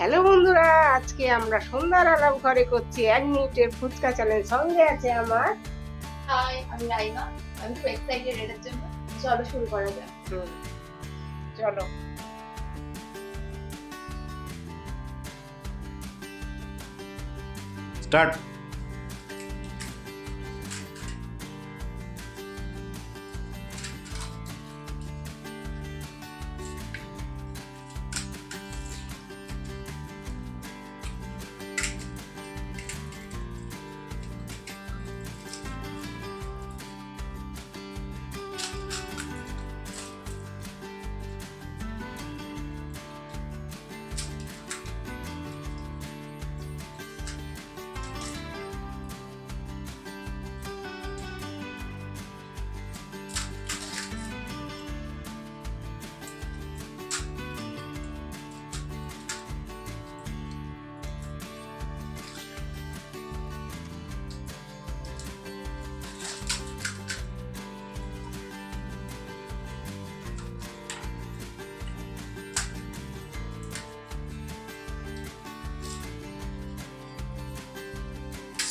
Hello বন্ধুরা, আজকে আমরা সন্ধ্যার আলাপ ঘরে করছি 1 মিনিটের ফুচকা চ্যালেঞ্জ। সঙ্গে আছে আমার হাই, আমি রাইমা। আমি খুব এক্সাইটেড এটার জন্য। চলো শুরু করা যাক। চলো। স্টার্ট।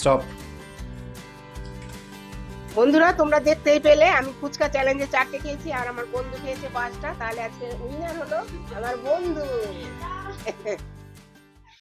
স্টপ। বন্ধুরা, তোমরা দেখতেই পেলে আমি ফুচকা চ্যালেঞ্জে 4টে খেয়েছি আর আমার বন্ধু খেয়েছে 5টা। তাহলে আজকে উইনার হলো আমার বন্ধু।